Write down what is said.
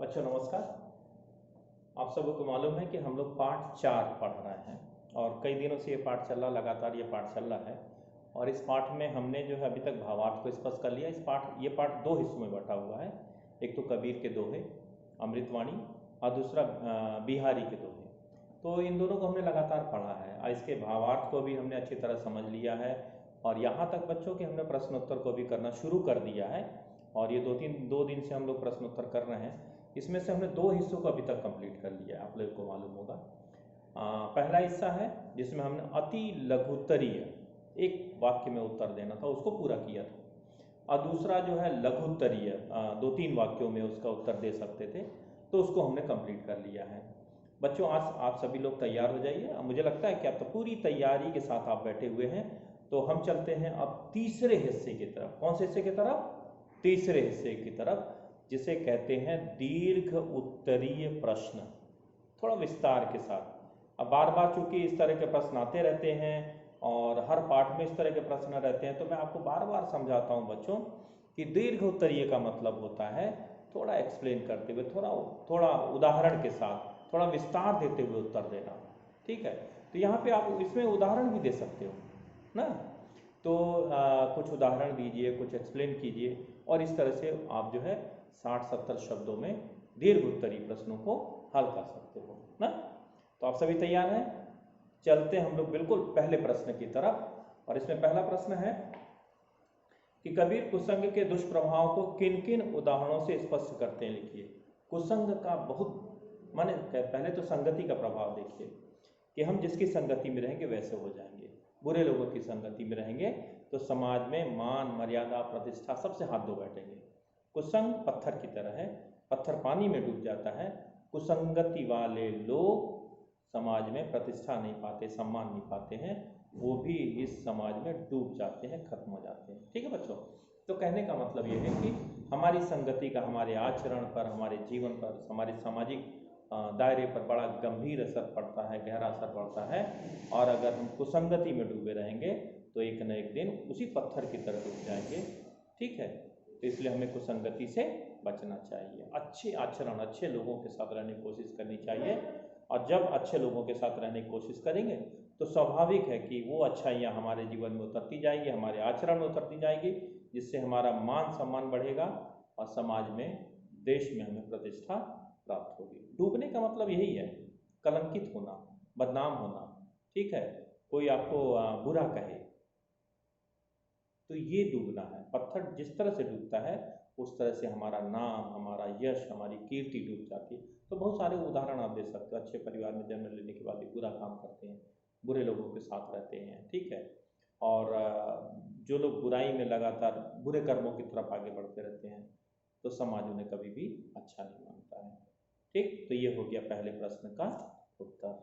बच्चों नमस्कार। आप सबको को मालूम है कि हम लोग पाठ 4 पढ़ रहे हैं और कई दिनों से ये पाठ चल रहा, लगातार ये पाठ चल रहा है। और इस पाठ में हमने जो है अभी तक भावार्थ को स्पष्ट कर लिया। ये पाठ 2 हिस्सों में बटा हुआ है। एक तो कबीर के दोहे अमृतवाणी और दूसरा बिहारी के दोहे। तो इन दोनों को हमने लगातार पढ़ा है और इसके भावार्थ को भी हमने अच्छी तरह समझ लिया है और यहाँ तक बच्चों के हमने प्रश्नोत्तर को भी करना शुरू कर दिया है। और ये 2 दिन से हम लोग प्रश्नोत्तर कर रहे हैं। इसमें से हमने 2 हिस्सों को अभी तक कंप्लीट कर लिया है, आप लोगों को मालूम होगा। पहला हिस्सा है जिसमें हमने अति लघुत्तरीय एक वाक्य में उत्तर देना था, उसको पूरा किया था। और दूसरा जो है लघुत्तरीय 2-3 वाक्यों में उसका उत्तर दे सकते थे, तो उसको हमने कंप्लीट कर लिया है। बच्चों आज आप सभी लोग तैयार हो जाइए। मुझे लगता है कि आप तो पूरी तैयारी के साथ आप बैठे हुए हैं। तो हम चलते हैं अब तीसरे हिस्से की तरफ। कौन से हिस्से की तरफ? तीसरे हिस्से की तरफ, जिसे कहते हैं दीर्घ उत्तरीय प्रश्न, थोड़ा विस्तार के साथ। अब बार बार चूंकि इस तरह के प्रश्न आते रहते हैं और हर पाठ में इस तरह के प्रश्न रहते हैं, तो मैं आपको बार बार समझाता हूं बच्चों कि दीर्घ उत्तरीय का मतलब होता है थोड़ा एक्सप्लेन करते हुए, थोड़ा उदाहरण के साथ, थोड़ा विस्तार देते हुए उत्तर देना। ठीक है, तो यहाँ पे आप इसमें उदाहरण भी दे सकते हो ना। तो कुछ उदाहरण दीजिए, कुछ एक्सप्लेन कीजिए और इस तरह से आप जो है 60-70 शब्दों में दीर्घ उत्तरीय प्रश्नों को हल कर सकते हो ना। तो आप सभी तैयार हैं? चलते हम लोग बिल्कुल पहले प्रश्न की तरफ। और इसमें पहला प्रश्न है कि कबीर कुसंग के दुष्प्रभाव को किन किन उदाहरणों से स्पष्ट करते हैं, लिखिए। कुसंग का बहुत माने पहले तो संगति का प्रभाव देखिए कि हम जिसकी संगति में रहेंगे वैसे हो जाएंगे। बुरे लोगों की संगति में रहेंगे तो समाज में मान मर्यादा प्रतिष्ठा सबसे हाथ धो बैठेंगे। कुसंग पत्थर की तरह है, पत्थर पानी में डूब जाता है। कुसंगति वाले लोग समाज में प्रतिष्ठा नहीं पाते, सम्मान नहीं पाते हैं, वो भी इस समाज में डूब जाते हैं, खत्म हो जाते हैं। ठीक है बच्चों, तो कहने का मतलब ये है कि हमारी संगति का हमारे आचरण पर, हमारे जीवन पर, हमारे सामाजिक दायरे पर बड़ा गंभीर असर पड़ता है, गहरा असर पड़ता है। और अगर हम कुसंगति में डूबे रहेंगे तो एक न एक दिन उसी पत्थर की तरह डूब जाएंगे। ठीक है, तो इसलिए हमें कुसंगति से बचना चाहिए, अच्छे आचरण, अच्छे लोगों के साथ रहने की कोशिश करनी चाहिए। और जब अच्छे लोगों के साथ रहने की कोशिश करेंगे तो स्वाभाविक है कि वो अच्छाइयाँ हमारे जीवन में उतरती जाएगी, हमारे आचरण में उतरती जाएगी, जिससे हमारा मान सम्मान बढ़ेगा और समाज में, देश में हमें प्रतिष्ठा प्राप्त होगी। डूबने का मतलब यही है, कलंकित होना, बदनाम होना। ठीक है, कोई आपको बुरा कहे तो ये डूबना है। पत्थर जिस तरह से डूबता है उस तरह से हमारा नाम, हमारा यश, हमारी कीर्ति डूब जाती है। तो बहुत सारे उदाहरण आप दे सकते हो। अच्छे परिवार में जन्म लेने के बाद भी बुरा काम करते हैं, बुरे लोगों के साथ रहते हैं। ठीक है, और जो लोग बुराई में लगातार बुरे कर्मों की तरफ आगे बढ़ते रहते हैं तो समाज उन्हें कभी भी अच्छा नहीं मानता है। ठीक, तो ये हो गया पहले प्रश्न का उत्तर।